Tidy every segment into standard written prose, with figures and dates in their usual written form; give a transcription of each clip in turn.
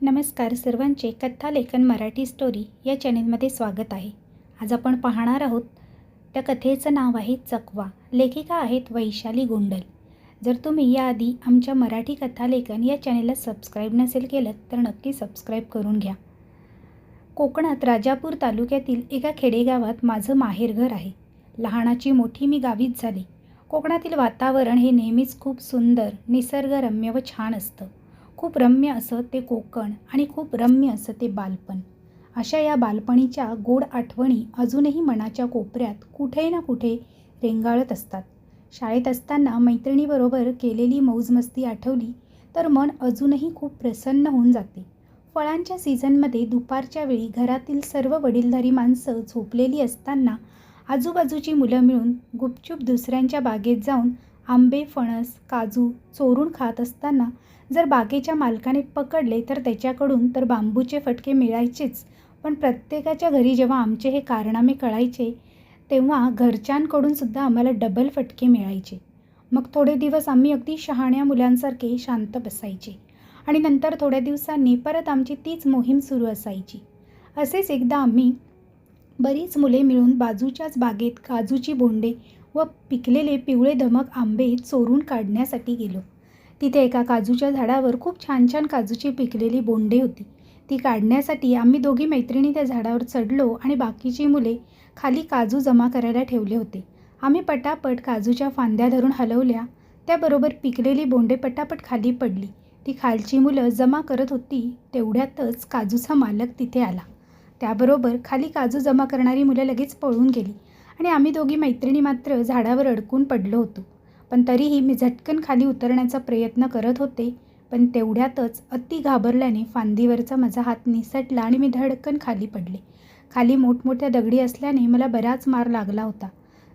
नमस्कार सर्वांचे कथा लेखन मराठी स्टोरी या चॅनेलमध्ये स्वागत आहे. आज आपण पाहणार आहोत त्या कथेचं नाव आहे चकवा. लेखिका आहेत वैशाली गोंडल. जर तुम्ही याआधी आमच्या मराठी कथा लेखन या चॅनेलला सबस्क्राईब नसेल केलं तर नक्की सबस्क्राईब करून घ्या. कोकणात राजापूर तालुक्यातील एका खेडेगावात माझं माहेरघर आहे. लहानाची मोठी मी गावीच झाली. कोकणातील वातावरण हे नेहमीच खूप सुंदर, निसर्गरम्य व छान असतं. खूप रम्य असं ते कोकण आणि खूप रम्य असं ते बालपण. अशा या बालपणीच्या गोड आठवणी अजूनही मनाच्या कोपऱ्यात कुठे ना कुठे रेंगाळत असतात. शाळेत असताना मैत्रिणीबरोबर केलेली मौजमस्ती आठवली तर मन अजूनही खूप प्रसन्न होऊन जाते. फळांच्या सीझनमध्ये दुपारच्या वेळी घरातील सर्व वडीलधारी माणसं झोपलेली असताना आजूबाजूची मुलं मिळून गुपचूप दुसऱ्यांच्या बागेत जाऊन आंबे, फणस, काजू चोरून खात असताना जर बागेच्या मालकाने पकडले तर त्याच्याकडून तर बांबूचे फटके मिळायचेच, पण प्रत्येकाच्या घरी जेव्हा आमचे हे कारनामे कळायचे तेव्हा घरच्यांकडून सुद्धा आम्हाला डबल फटके मिळायचे. मग थोडे दिवस आम्ही अगदी शहाण्या मुलांसारखे शांत बसायचे आणि नंतर थोड्या दिवसांनी परत आमची तीच मोहीम सुरू असायची. असेच एकदा आम्ही बरीच मुले मिळून बाजूच्याच बागेत काजूची बोंडे व पिकलेले पिवळे धमक आंबे चोरून काढण्यासाठी गेलो. तिथे एका काजूच्या झाडावर खूप छान छान काजूची पिकलेली बोंडे होती. ती काढण्यासाठी आम्ही दोघी मैत्रिणी त्या झाडावर चढलो आणि बाकीची मुले खाली काजू जमा करायला ठेवले होते. आम्ही पटापट काजूच्या फांद्या धरून हलवल्या. त्याबरोबर पिकलेली बोंडे पटापट खाली पडली. ती खालची मुलं जमा करत होती तेवढ्यातच काजूचा मालक तिथे आला. त्याबरोबर खाली काजू जमा करणारी मुलं लगेच पळून गेली आणि आम्ही दोघी मैत्रिणी मात्र झाडावर अडकून पडलो होतो. पण तरीही मी झटकन खाली उतरण्याचा प्रयत्न करत होते, पण तेवढ्यातच अति घाबरल्याने फांदीवरचा माझा हात निसटला आणि मी धडकन खाली पडले. खाली मोठमोठ्या दगडी असल्याने मला बराच मार लागला होता.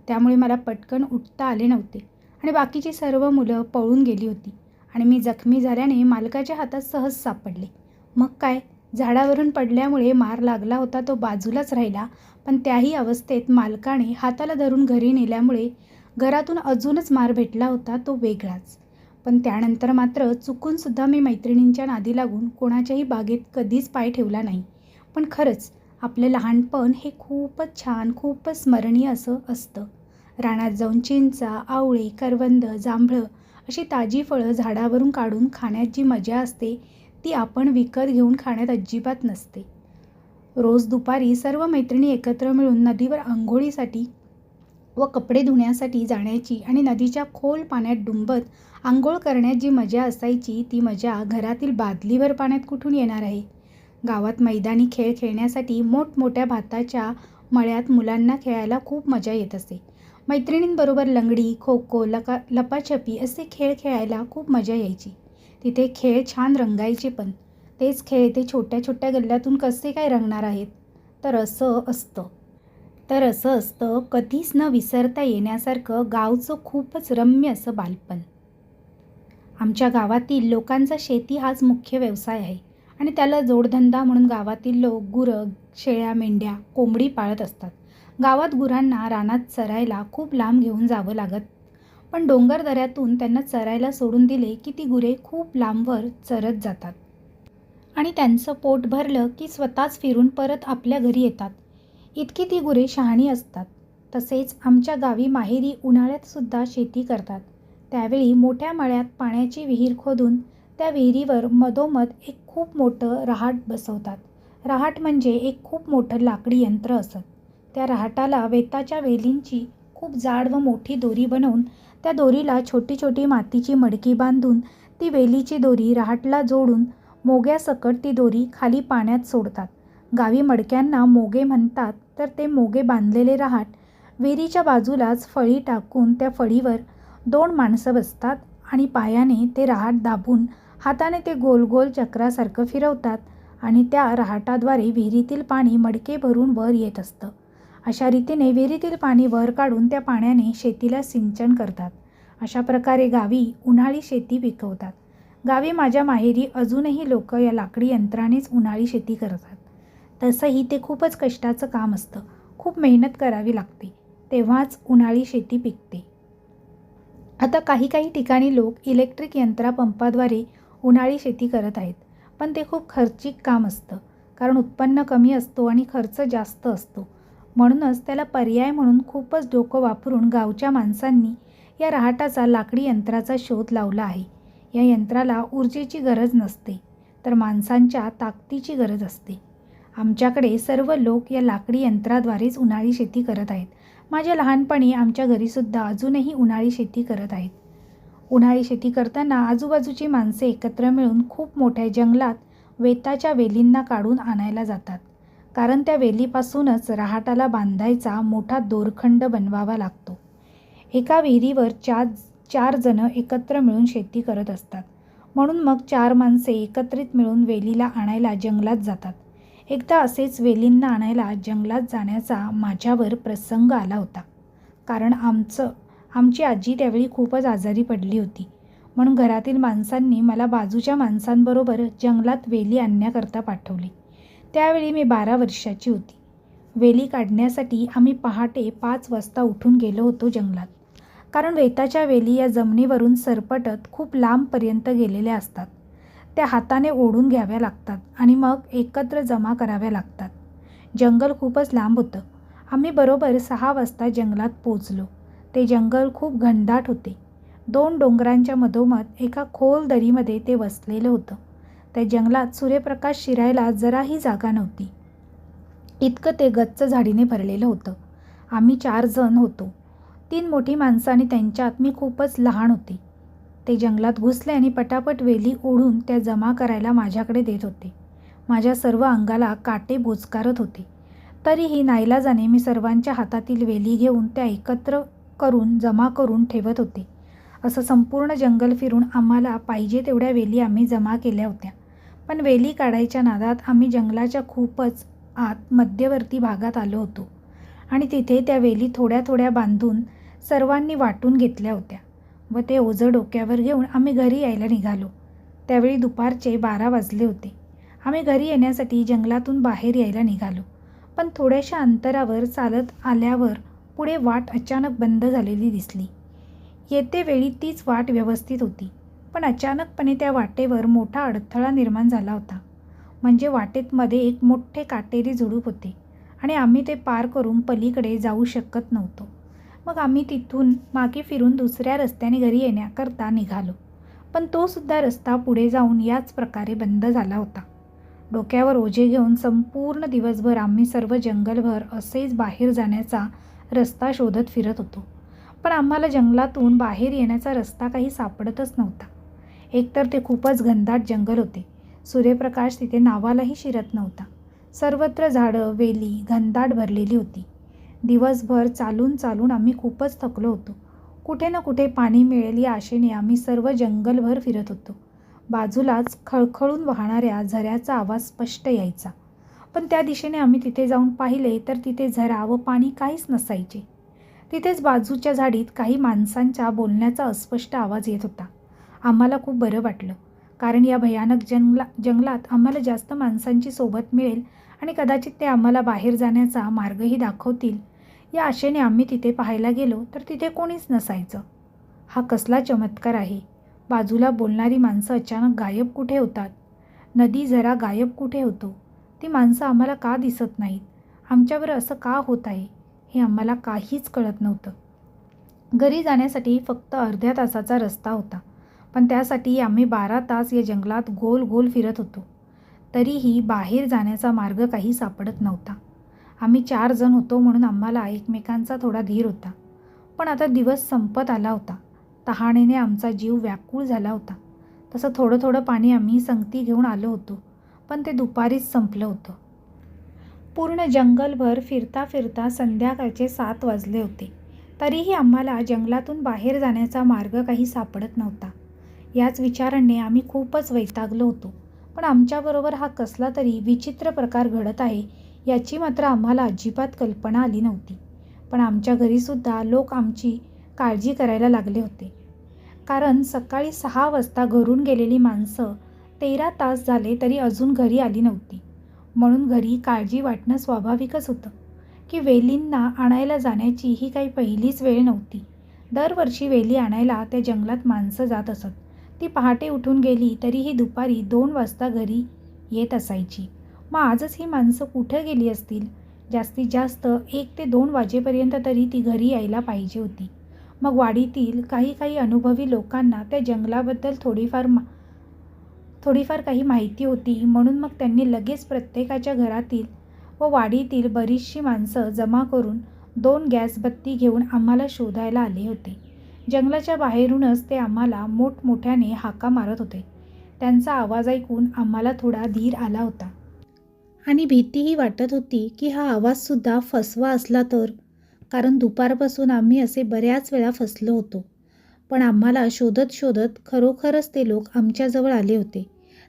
त्यामुळे मला पटकन उठता आले नव्हते आणि बाकीची सर्व मुलं पळून गेली होती आणि मी जखमी झाल्याने मालकाच्या हातात सहज सापडले. मग काय, झाडावरून पडल्यामुळे मार लागला होता तो बाजूलाच राहिला, पण त्याही अवस्थेत मालकाने हाताला धरून घरी नेल्यामुळे घरातून अजूनच मार भेटला होता तो वेगळाच. पण त्यानंतर मात्र चुकूनसुद्धा मी मैत्रिणींच्या नादी लागून कोणाच्याही बागेत कधीच पाय ठेवला नाही. पण खरंच आपलं लहानपण हे खूपच छान, खूपच स्मरणीय असं असतं. रानात जाऊन चिंचा, आवळे, करवंद, जांभळं अशी ताजी फळं झाडावरून काढून खाण्यात जी मजा असते ती आपण विकत घेऊन खाण्यात अजिबात नसते. रोज दुपारी सर्व मैत्रिणी एकत्र मिळून नदीवर अंघोळीसाठी व कपडे धुण्यासाठी जाण्याची आणि नदीच्या खोल पाण्यात डुंबत आंघोळ करण्यात जी मजा असायची ती मजा घरातील बादलीभर पाण्यात कुठून येणार आहे. गावात मैदानी खेळ खेळण्यासाठी मोठमोठ्या भाताच्या मळ्यात मुलांना खेळायला खूप मजा येत असे. मैत्रिणींबरोबर लंगडी, खो खो, लपाछपी असे खेळ खेळायला खूप मजा यायची. तिथे खेळ छान रंगायचे, पण तेच खेळ ते छोट्या छोट्या गल्ल्यातून कसे काय रंगणार आहेत. तर असं असतं कधीच न विसरता येण्यासारखं गावचं खूपच रम्य असं बालपण. आमच्या गावातील लोकांचा शेती हाच मुख्य व्यवसाय आहे आणि त्याला जोडधंदा म्हणून गावातील लोक गुरं, शेळ्या, मेंढ्या, कोंबडी पाळत असतात. गावात गुरांना रानात चरायला खूप लांब घेऊन जावं लागत, पण डोंगरदऱ्यातून त्यांना चरायला सोडून दिले की ती गुरे खूप लांबवर चरत जातात आणि त्यांचं पोट भरलं की स्वतःच फिरून परत आपल्या घरी येतात. इतकी ती गुरे शहाणी असतात. तसेच आमच्या गावी माहेरी उन्हाळ्यातसुद्धा शेती करतात. त्यावेळी मोठ्या मळ्यात पाण्याची विहीर खोदून त्या विहिरीवर मधोमध एक खूप मोठं रहाट बसवतात. रहाट म्हणजे एक खूप मोठं लाकडी यंत्र असत. त्या रहाटाला वेताच्या वेलींची खूप जाड व मोठी दोरी बनवून त्या दोरीला छोटी छोटी मातीची मडकी बांधून ती वेलीची दोरी रहाटला जोडून मोग्यासकट ती दोरी खाली पाण्यात सोडतात. गावी मडक्यांना मोगे म्हणतात. तर ते मोगे बांधलेले रहाट विहिरीच्या बाजूलाच फळी टाकून त्या फळीवर 2 माणसं बसतात आणि पायाने ते रहाट दाबून हाताने ते गोल गोल चक्रासारखं फिरवतात आणि त्या रहाटाद्वारे विहिरीतील पाणी मडके भरून वर येत असतं. अशा रीतीने विहिरीतील पाणी वर काढून त्या पाण्याने शेतीला सिंचन करतात. अशा प्रकारे गावी उन्हाळी शेती पिकवतात. गावी माझ्या माहेरी अजूनही लोक या लाकडी यंत्रानेच उन्हाळी शेती करतात. तसंही ते खूपच कष्टाचं काम असतं. खूप मेहनत करावी लागते, तेव्हाच उन्हाळी शेती पिकते. आता काही ठिकाणी लोक इलेक्ट्रिक यंत्रापंपाद्वारे उन्हाळी शेती करत आहेत, पण ते खूप खर्चिक काम असतं, कारण उत्पन्न कमी असतो आणि खर्च जास्त असतो. म्हणूनच त्याला पर्याय म्हणून खूपच डोकं वापरून गावच्या माणसांनी या रहाटाचा लाकडी यंत्राचा शोध लावला आहे. या यंत्राला ऊर्जेची गरज नसते, तर माणसांच्या ताकदीची गरज असते. आमच्याकडे सर्व लोक या लाकडी यंत्राद्वारेच उन्हाळी शेती करत आहेत. माझ्या लहानपणी आमच्या घरीसुद्धा अजूनही उन्हाळी शेती करत आहेत. उन्हाळी शेती करताना आजूबाजूची माणसे एकत्र मिळून खूप मोठ्या जंगलात वेताच्या वेलींना काढून आणायला जातात, कारण त्या वेलीपासूनच रहाटाला बांधायचा मोठा दोरखंड बनवावा लागतो. एका विहिरीवर चार जण एकत्र मिळून शेती करत असतात, म्हणून मग 4 माणसे एकत्रित मिळून वेलीला आणायला जंगलात जातात. एकदा असेच वेलींना आणायला जंगलात जाण्याचा माझ्यावर प्रसंग आला होता, कारण आमची आजी त्यावेळी खूपच आजारी पडली होती. म्हणून घरातील माणसांनी मला बाजूच्या माणसांबरोबर जंगलात वेली आणण्याकरता पाठवली. त्यावेळी मी 12 वर्षाची होती. वेली काढण्यासाठी आम्ही पहाटे 5 वाजता उठून गेलो होतो जंगलात, कारण वेताच्या वेली या जमिनीवरून सरपटत खूप लांबपर्यंत गेलेल्या असतात. त्या हाताने ओढून घ्याव्या लागतात आणि मग एकत्र जमा कराव्या लागतात. जंगल खूपच लांब होतं. आम्ही बरोबर 6 वाजता जंगलात पोचलो. ते जंगल खूप घनदाट होते. 2 डोंगरांच्या मधोमध एका खोल दरीमध्ये ते वसलेलं होतं. त्या जंगलात सूर्यप्रकाश शिरायला जराही जागा नव्हती, इतकं ते गच्च झाडीने भरलेलं होतं. आम्ही 4 जण होतो, 3 मोठी माणसं आणि त्यांच्यात मी खूपच लहान होते. ते जंगलात घुसले आणि पटापट वेली ओढून त्या जमा करायला माझ्याकडे देत होते. माझ्या सर्व अंगाला काटे बोचकारत होते. तरीही नाईलाजाने मी सर्वांच्या हातातील वेली घेऊन त्या एकत्र करून जमा करून ठेवत होते. असं संपूर्ण जंगल फिरून आम्हाला पाहिजे तेवढ्या वेली आम्ही जमा केल्या होत्या. पण वेली काढायच्या नादात आम्ही जंगलाच्या खूपच आत मध्यवर्ती भागात आलो होतो आणि तिथे त्या वेली थोड्या थोड्या बांधून सर्वांनी वाटून घेतल्या होत्या व ते ओझं डोक्यावर घेऊन आम्ही घरी यायला निघालो. त्यावेळी दुपारचे 12 वाजले होते. आम्ही घरी येण्यासाठी जंगलातून बाहेर यायला निघालो, पण थोड्याशा अंतरावर चालत आल्यावर पुढे वाट अचानक बंद झालेली दिसली. येतेवेळी तीच वाट व्यवस्थित होती, पण अचानकपणे त्या वाटेवर मोठा अडथळा निर्माण झाला होता. म्हणजे वाटेत मध्ये एक मोठे काटेरी झुडूप होते आणि आम्ही ते पार करून पलीकडे जाऊ शकत नव्हतो. मग आम्ही तिथून मागे फिरून दुसऱ्या रस्त्याने घरी येण्याकरता निघालो, पण तो सुद्धा रस्ता पुढे जाऊन याच प्रकारे बंद झाला होता. डोक्यावर ओझे घेऊन संपूर्ण दिवसभर आम्ही सर्व जंगलभर असेच बाहेर जाण्याचा रस्ता शोधत फिरत होतो, पण आम्हाला जंगलातून बाहेर येण्याचा रस्ता काही सापडतच नव्हता. एकतर ते खूपच घनदाट जंगल होते. सूर्यप्रकाश तिथे नावालाही शिरत नव्हता. सर्वत्र झाडं, वेली घनदाट भरलेली होती. दिवसभर चालून चालून आम्ही खूपच थकलो होतो. कुठे ना कुठे पाणी मिळेल या आशेने आम्ही सर्व जंगलभर फिरत होतो. बाजूलाच खळखळून वाहणाऱ्या झऱ्याचा आवाज स्पष्ट यायचा, पण त्या दिशेने आम्ही तिथे जाऊन पाहिले तर तिथे झरा व पाणी काहीच नसायचे. तिथेच बाजूच्या झाडीत काही माणसांच्या बोलण्याचा अस्पष्ट आवाज येत होता. आम्हाला खूप बरं वाटलं, कारण या भयानक जंगलात आम्हाला जास्त माणसांची सोबत मिळेल आणि कदाचित ते आम्हाला बाहेर जाण्याचा मार्गही दाखवतील या आशेने आम्ही तिथे पाहायला गेलो तर तिथे कोणीच नसायचं. हा कसला चमत्कार आहे. बाजूला बोलणारी माणसं अचानक गायब कुठे होतात. नदी झरा गायब कुठे होतो. ती माणसं आम्हाला का दिसत नाहीत. आमच्यावर असं का होत आहे हे आम्हाला काहीच कळत नव्हतं. घरी जाण्यासाठी फक्त अर्ध्या तासाचा रस्ता होता, पण त्यासाठी आम्ही 12 तास या जंगलात गोल गोल फिरत होतो. तरीही बाहेर जाण्याचा मार्ग काही सापडत नव्हता. आम्ही 4 जण होतो म्हणून आम्हाला एकमेकांचा थोडा धीर होता, पण आता दिवस संपत आला होता. तहानेने आमचा जीव व्याकुळ झाला होता. तसं थोडं थोडं पाणी आम्ही संगती घेऊन आलो होतो, पण ते दुपारीच संपलं होतं. पूर्ण जंगलभर फिरता फिरता संध्याकाळचे 7 वाजले होते. तरीही आम्हाला जंगलातून बाहेर जाण्याचा मार्ग काही सापडत नव्हता. याच विचारांनी आम्ही खूपच वैतागलो होतो. पण आमच्याबरोबर हा कसला तरी विचित्र प्रकार घडत आहे याची मात्र आम्हाला अजिबात कल्पना आली नव्हती. पण आमच्या घरीसुद्धा लोक आमची काळजी करायला लागले होते, कारण सकाळी 6 वाजता घरून गेलेली माणसं 13 तास झाले तरी अजून घरी आली नव्हती. म्हणून घरी काळजी वाटणं स्वाभाविकच होतं की वेलींना आणायला जाण्याची ही काही पहिलीच वेळ नव्हती. दरवर्षी वेली आणायला त्या जंगलात माणसं जात असत. ती पहाटे उठून गेली तरीही दुपारी 2 वाजता घरी येत असायची. मग आजच ही माणसं कुठे गेली असतील? जास्तीत जास्त 1 ते 2 वाजेपर्यंत तरी ती घरी यायला पाहिजे होती. मग वाडीतील काही अनुभवी लोकांना त्या जंगलाबद्दल थोडीफार काही माहिती होती, म्हणून मग त्यांनी लगेच प्रत्येकाच्या घरातील व वाडीतील बरीचशी माणसं जमा करून 2 गॅसबत्ती घेऊन आम्हाला शोधायला आले होते. जंगलाच्या बाहेरूनच ते आम्हाला मोठमोठ्याने हाका मारत होते. त्यांचा आवाज ऐकून आम्हाला थोडा धीर आला होता. आणि भीतीही वाटत होती की हा आवाजसुद्धा फसवा असला तर, कारण दुपारपासून आम्ही असे बऱ्याच वेळा फसलो होतो. पण आम्हाला शोधत शोधत खरोखरच ते लोक आमच्याजवळ आले होते.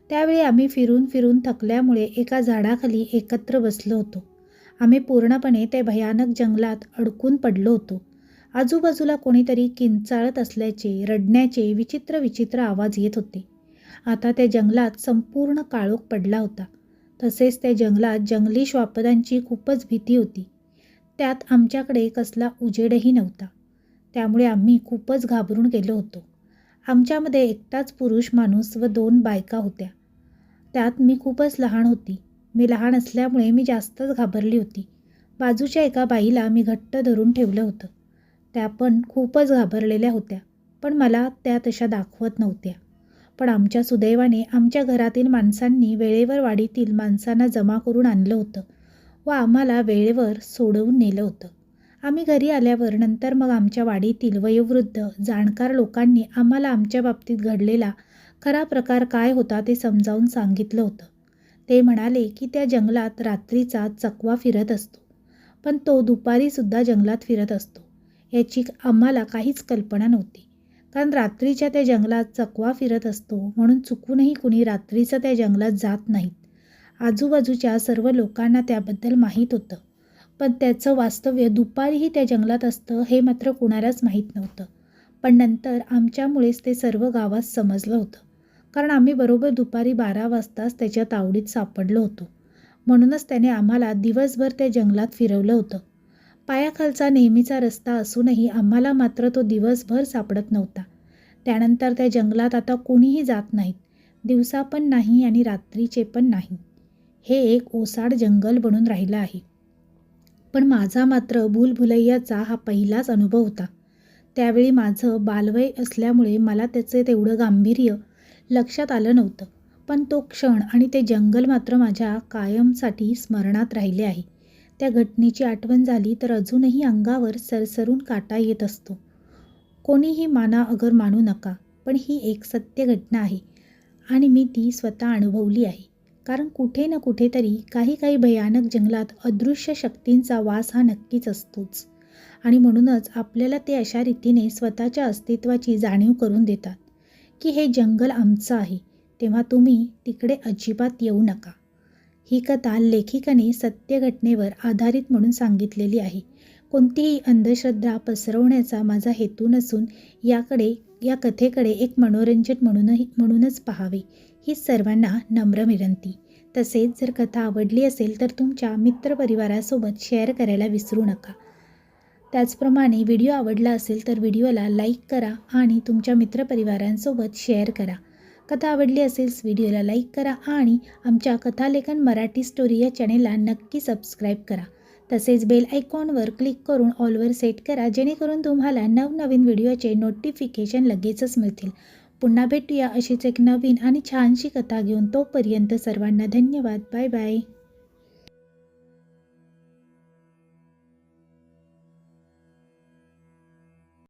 त्यावेळी आम्ही फिरून फिरून थकल्यामुळे एका झाडाखाली एकत्र बसलो होतो. आम्ही पूर्णपणे त्या भयानक जंगलात अडकून पडलो होतो. आजूबाजूला कोणीतरी किंचाळत असल्याचे, रडण्याचे विचित्र आवाज येत होते. आता त्या जंगलात संपूर्ण काळोख पडला होता. तसेच त्या जंगलात जंगली श्वापदांची खूपच भीती होती. त्यात आमच्याकडे कसला उजेडही नव्हता. त्यामुळे आम्ही खूपच घाबरून गेलो होतो. आमच्यामध्ये एकटाच पुरुष माणूस व 2 बायका होत्या. त्यात मी खूपच लहान होती. मी लहान असल्यामुळे मी जास्तच घाबरली होती. बाजूच्या एका बाईला मी घट्ट धरून ठेवलं होतं. त्या पण खूपच घाबरलेल्या होत्या, पण मला त्या तशा दाखवत नव्हत्या. पण आमच्या सुदैवाने आमच्या घरातील माणसांनी वेळेवर वाडीतील माणसांना जमा करून आणलं होतं व आम्हाला वेळेवर सोडवून नेलं होतं. आम्ही घरी आल्यावर नंतर मग आमच्या वाडीतील वयोवृद्ध जाणकार लोकांनी आम्हाला आमच्या बाबतीत घडलेला खरा प्रकार काय होता ते समजावून सांगितलं होतं. ते म्हणाले की त्या जंगलात रात्रीचा चकवा फिरत असतो, पण तो दुपारीसुद्धा जंगलात फिरत असतो. याची आम्हाला काहीच कल्पना नव्हती, कारण रात्रीच्या त्या जंगलात चकवा फिरत असतो म्हणून चुकूनही कुणी रात्रीचं त्या जंगलात जात नाहीत. आजूबाजूच्या सर्व लोकांना त्याबद्दल माहीत होतं, पण त्याचं वास्तव्य दुपारीही त्या जंगलात असतं हे मात्र कुणालाच माहीत नव्हतं. पण नंतर आमच्यामुळेच ते सर्व गावात समजलं होतं, कारण आम्ही बरोबर दुपारी 12 वाजताच त्याच्या तावडीत सापडलो होतो. म्हणूनच त्याने आम्हाला दिवसभर त्या जंगलात फिरवलं होतं. पायाखालचा नेहमीचा रस्ता असूनही आम्हाला मात्र तो दिवसभर सापडत नव्हता. त्यानंतर त्या जंगलात आता कोणीही जात नाहीत. दिवसा पण नाही आणि रात्रीचे पण नाही. हे एक ओसाड जंगल बनून राहिलं आहे. पण माझा मात्र भूलभुलैयाचा हा पहिलाच अनुभव होता. त्यावेळी माझं बालवय असल्यामुळे मला त्याचे तेवढं गांभीर्य लक्षात आलं नव्हतं. पण तो क्षण आणि ते जंगल मात्र माझ्या कायमसाठी स्मरणात राहिले आहे. त्या घटनेची आठवण झाली तर अजूनही अंगावर सरसरून काटा येत असतो. कोणीही माना अगर मानू नका, पण ही एक सत्य घटना आहे आणि मी ती स्वतः अनुभवली आहे. कारण कुठे ना कुठेतरी काही भयानक जंगलात अदृश्य शक्तींचा वास हा नक्कीच असतोच. आणि म्हणूनच आपल्याला ते अशा रीतीने स्वतःच्या अस्तित्वाची जाणीव करून देतात की हे जंगल आमचं आहे, तेव्हा तुम्ही तिकडे अजिबात येऊ नका. ही कथा लेखिकेने सत्य घटनेवर आधारित म्हणून सांगितलेली आहे. कोणतीही अंधश्रद्धा पसरवण्याचा माझा हेतू नसून या कथेकडे एक मनोरंजन म्हणूनच पाहावे ही सर्वांना नम्र विनंती. तसेच जर कथा आवडली असेल तर तुमच्या मित्रपरिवारासोबत शेअर करायला विसरू नका. त्याचप्रमाणे व्हिडिओ आवडला असेल तर व्हिडिओला लाईक करा आणि तुमच्या मित्रपरिवारांसोबत शेअर करा. कथा आवडली असेल व्हिडिओला लाईक करा आणि आमच्या कथालेखन मराठी स्टोरी या चॅनेलला नक्की सबस्क्राईब करा. तसेच बेल आयकॉनवर क्लिक करून ऑलवर सेट करा, जेणेकरून तुम्हाला नवनवीन व्हिडिओचे नोटिफिकेशन लगेचच मिळतील. पुन्हा भेटूया अशीच एक नवीन आणि छानशी कथा घेऊन. तोपर्यंत सर्वांना धन्यवाद. Bye bye.